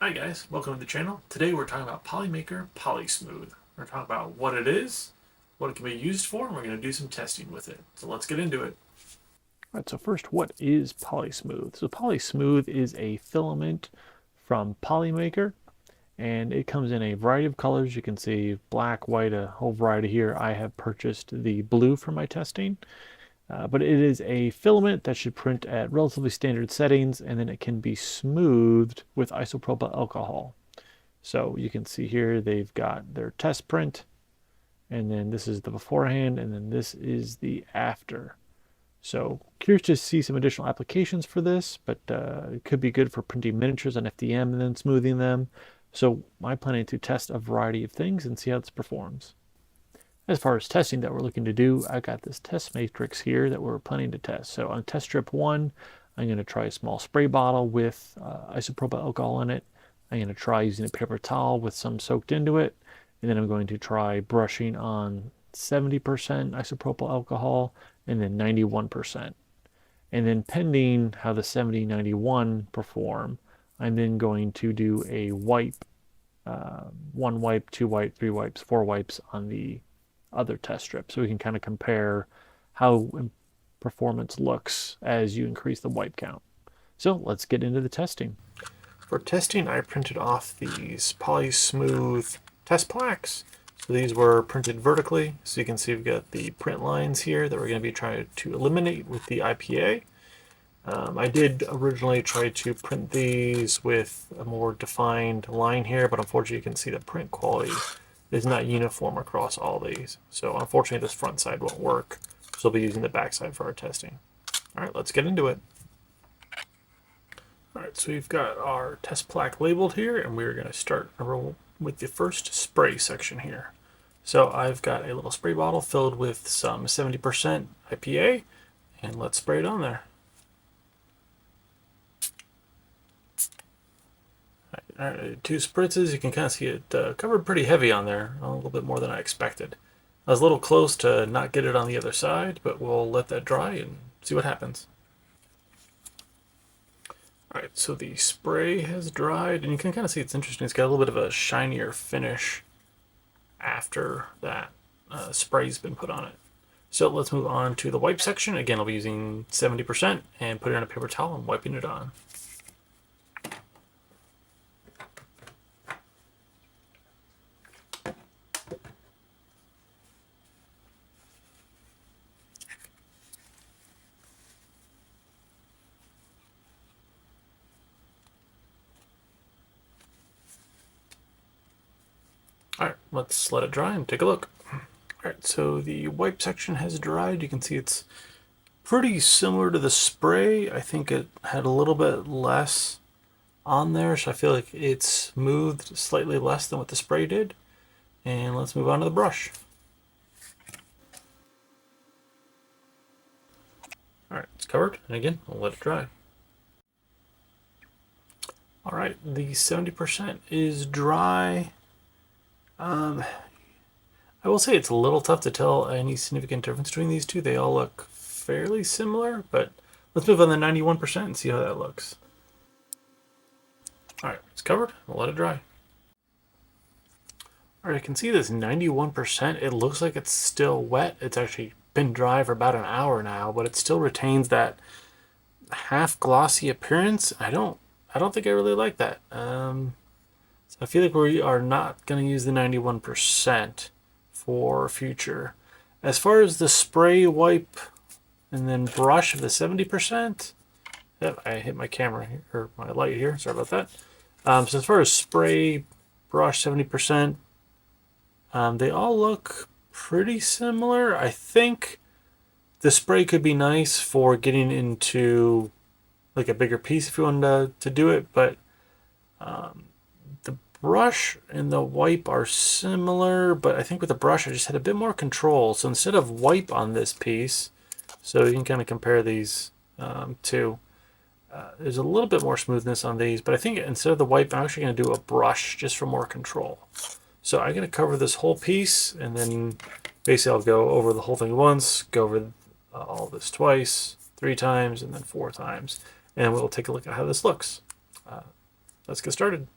Hi guys, welcome to the channel. Today we're talking about Polymaker Polysmooth. We're talking about what it is, what it can be used for, and we're going to do some testing with it. So let's get into it. All right, so first, what is Polysmooth? So Polysmooth is a filament from Polymaker, and it comes in a variety of colors. You can see black, white, a whole variety here. I have purchased the blue for my testing, but it is a filament that should print at relatively standard settings, and then it can be smoothed with isopropyl alcohol. So you can see here they've got their test print, and then this is the beforehand, and then this is the after. So curious to see some additional applications for this, but it could be good for printing miniatures on FDM and then smoothing them. So I'm planning to test a variety of things and see how this performs. As far as testing that we're looking to do, I've got this test matrix here that we're planning to test. So on test strip 1, I'm going to try a small spray bottle with isopropyl alcohol in it. I'm going to try using a paper towel with some soaked into it. And then I'm going to try brushing on 70% isopropyl alcohol and then 91%. And then pending how the 70-91 perform, I'm then going to do a wipe, 1 wipe, 2 wipe, 3 wipes, 4 wipes on the other test strip. So we can kind of compare how performance looks as you increase the wipe count. So let's get into the testing. For testing, I printed off these Polysmooth test plaques. So these were printed vertically. So you can see we've got the print lines here that we're going to be trying to eliminate with the IPA. I did originally try to print these with a more defined line here, but unfortunately you can see the print quality is not uniform across all these. So unfortunately this front side won't work. So we'll be using the back side for our testing. All right, let's get into it. All right, so we've got our test plaque labeled here, and we're going to start with the first spray section here. So I've got a little spray bottle filled with some 70% IPA, and let's spray it on there. All right, 2 spritzes. You can kind of see it covered pretty heavy on there, a little bit more than I expected. I was a little close to not get it on the other side, but we'll let that dry and see what happens. All right, so the spray has dried, and you can kind of see it's interesting. It's got a little bit of a shinier finish after that spray's been put on it. So let's move on to the wipe section. Again, I'll be using 70% and put it on a paper towel and wiping it on. All right, let's let it dry and take a look. All right, so the wipe section has dried. You can see it's pretty similar to the spray. I think it had a little bit less on there, so I feel like it's smoothed slightly less than what the spray did. And let's move on to the brush. All right, it's covered, and again, I'll let it dry. All right, the 70% is dry. I will say it's a little tough to tell any significant difference between these two. They all look fairly similar, but let's move on to 91% and see how that looks. All right, it's covered. I'll let it dry. All right, I can see this 91%. It looks like it's still wet. It's actually been dry for about an hour now, but it still retains that half glossy appearance. I don't think I really like that. So I feel like we are not going to use the 91% for future. As far as the spray, wipe, and then brush of the 70%, I hit my camera here, or my light here. Sorry about that. So as far as spray, brush, 70%, they all look pretty similar. I think the spray could be nice for getting into like a bigger piece if you wanted to do it, but the brush and the wipe are similar, but I think with the brush I just had a bit more control. So instead of wipe on this piece, so you can kind of compare these two, there's a little bit more smoothness on these, but I think instead of the wipe, I'm actually going to do a brush just for more control. So I'm going to cover this whole piece, and then basically I'll go over the whole thing once, go over all this twice, 3 times, and then 4 times, and we'll take a look at how this looks. Let's get started.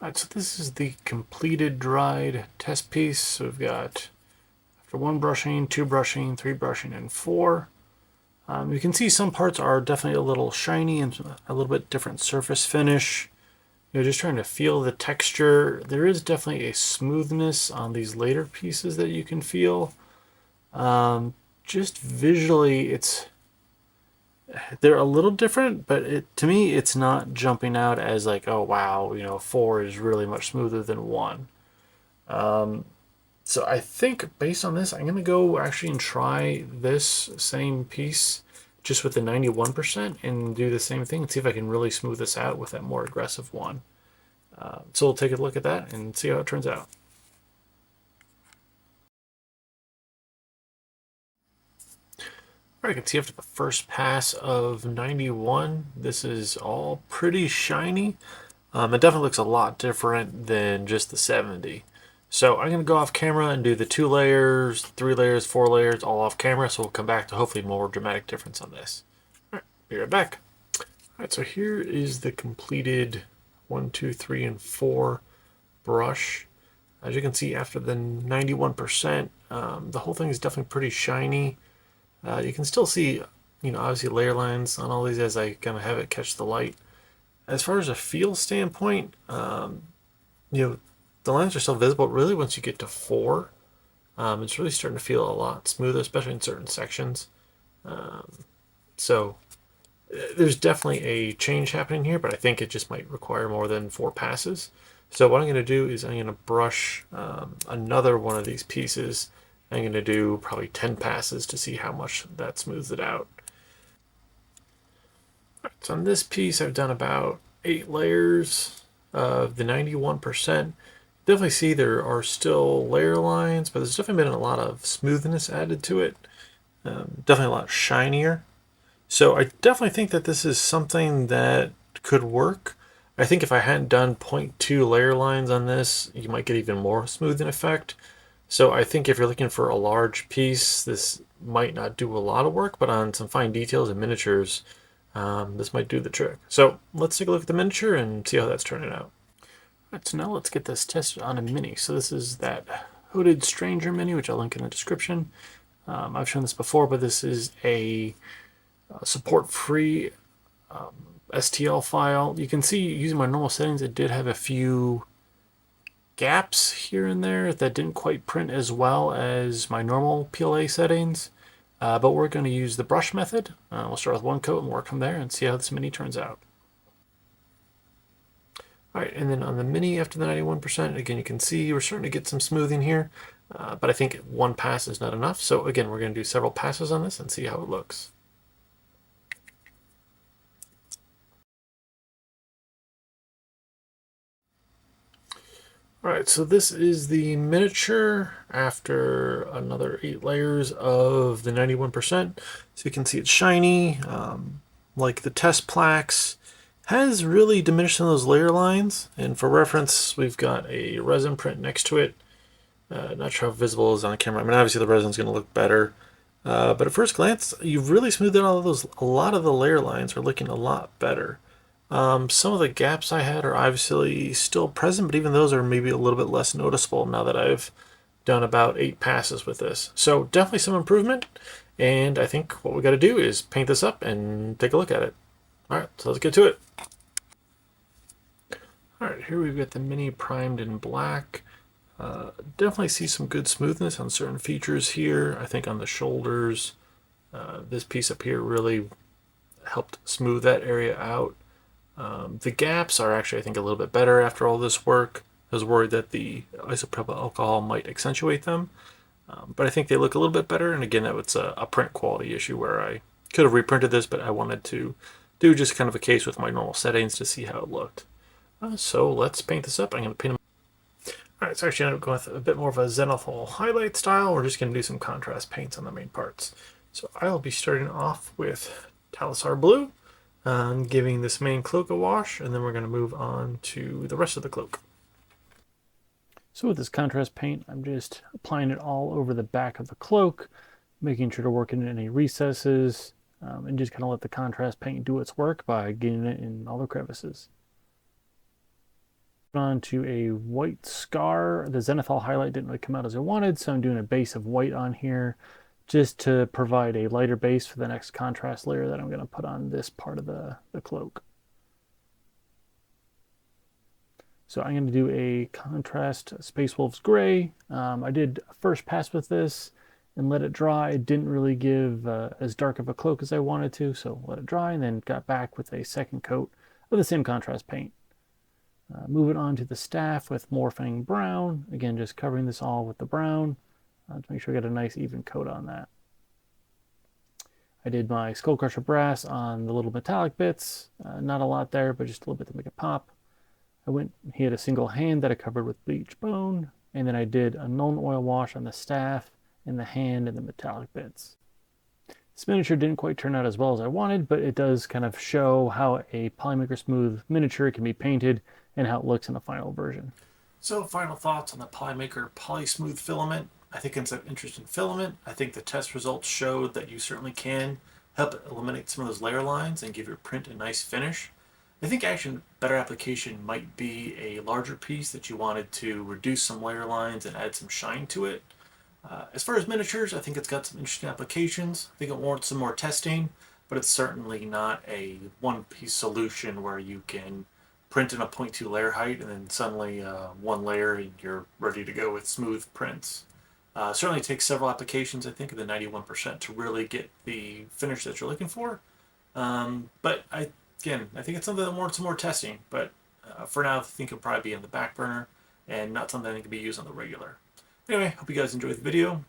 Alright, so this is the completed dried test piece. So we've got after 1 brushing, 2 brushing, 3 brushing, and 4. You can see some parts are definitely a little shiny and a little bit different surface finish. Just trying to feel the texture. There is definitely a smoothness on these later pieces that you can feel. Just visually, they're a little different, but to me, it's not jumping out as like, oh wow, 4 is really much smoother than 1. So I think based on this, I'm gonna go actually and try this same piece just with the 91% and do the same thing and see if I can really smooth this out with that more aggressive one. So we'll take a look at that and see how it turns out. All right, I can see after the first pass of 91, this is all pretty shiny. It definitely looks a lot different than just the 70. So I'm going to go off camera and do the 2 layers, 3 layers, 4 layers, all off camera. So we'll come back to hopefully more dramatic difference on this. All right, be right back. All right, so here is the completed 1, 2, 3, and 4 brush. As you can see, after the 91%, the whole thing is definitely pretty shiny. You can still see, obviously layer lines on all these as I kind of have it catch the light. As far as a feel standpoint, the lines are still visible. Really, once you get to 4, it's really starting to feel a lot smoother, especially in certain sections. So there's definitely a change happening here, but I think it just might require more than 4 passes. So what I'm going to do is I'm going to brush another one of these pieces. I'm going to do probably 10 passes to see how much that smooths it out. Right, so on this piece, I've done about 8 layers of the 91%. Definitely see there are still layer lines, but there's definitely been a lot of smoothness added to it. Definitely a lot shinier. So I definitely think that this is something that could work. I think if I hadn't done 0.2 layer lines on this, you might get even more smoothing effect. So I think if you're looking for a large piece, this might not do a lot of work, but on some fine details and miniatures, this might do the trick. So let's take a look at the miniature and see how that's turning out. All right, so now let's get this tested on a mini. So this is that Hooded Stranger mini, which I'll link in the description. I've shown this before, but this is a support-free STL file. You can see using my normal settings, it did have a few gaps here and there that didn't quite print as well as my normal PLA settings. But we're going to use the brush method. We'll start with 1 coat and work from there and see how this mini turns out. All right, and then on the mini after the 91%, again, you can see we're starting to get some smoothing here, but I think 1 pass is not enough. So again, we're going to do several passes on this and see how it looks. All right, so this is the miniature after another 8 layers of the 91%. So you can see it's shiny, like the test plaques. Has really diminished some of those layer lines. And for reference, we've got a resin print next to it. Not sure how visible it is on camera. I mean, obviously the resin's going to look better. But at first glance, you've really smoothed out all of those. A lot of the layer lines are looking a lot better. Some of the gaps I had are obviously still present, but even those are maybe a little bit less noticeable now that I've done about 8 passes with this. So definitely some improvement, and I think what we got to do is paint this up and take a look at it. All right, so let's get to it. All right, here we've got the mini primed in black. Definitely see some good smoothness on certain features here. I think on the shoulders, this piece up here really helped smooth that area out. The gaps are actually, I think, a little bit better after all this work. I was worried that the isopropyl alcohol might accentuate them, but I think they look a little bit better. And again, that was a print quality issue where I could have reprinted this, but I wanted to do just kind of a case with my normal settings to see how it looked. So let's paint this up. I'm going to paint them. All right, so actually I'm going with a bit more of a zenithal highlight style. We're just going to do some contrast paints on the main parts. So I'll be starting off with Talisar Blue, giving this main cloak a wash, and then we're going to move on to the rest of the cloak. So with this contrast paint, I'm just applying it all over the back of the cloak, making sure to work in any recesses, and just kind of let the contrast paint do its work by getting it in all the crevices. Onto a white scar. The zenithal highlight didn't really come out as I wanted, so I'm doing a base of white on here just to provide a lighter base for the next contrast layer that I'm going to put on this part of the cloak. So I'm going to do a contrast Space Wolves Gray. I did a first pass with this and let it dry. It didn't really give as dark of a cloak as I wanted to, so let it dry and then got back with a second coat of the same contrast paint. Move it on to the staff with Morphing Brown. Again, just covering this all with the brown to make sure I get a nice even coat on that. I did my Skullcrusher Brass on the little metallic bits. Not a lot there, but just a little bit to make it pop. He had a single hand that I covered with bleach bone, and then I did a Nuln Oil wash on the staff and the hand and the metallic bits. This miniature didn't quite turn out as well as I wanted, but it does kind of show how a Polymaker Smooth miniature can be painted and how it looks in the final version. So, final thoughts on the Polymaker Polysmooth filament. I think it's an interesting filament. I think the test results showed that you certainly can help eliminate some of those layer lines and give your print a nice finish. I think actually better application might be a larger piece that you wanted to reduce some layer lines and add some shine to it. As far as miniatures, I think it's got some interesting applications. I think it warrants some more testing, but it's certainly not a one-piece solution where you can print in a 0.2 layer height and then suddenly one layer and you're ready to go with smooth prints. Certainly takes several applications, I think, of the 91% to really get the finish that you're looking for. But again, I think it's something that warrants some more testing, but for now, I think it'll probably be on the back burner and not something that can be used on the regular. Anyway, hope you guys enjoyed the video.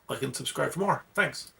Like and subscribe for more. Thanks.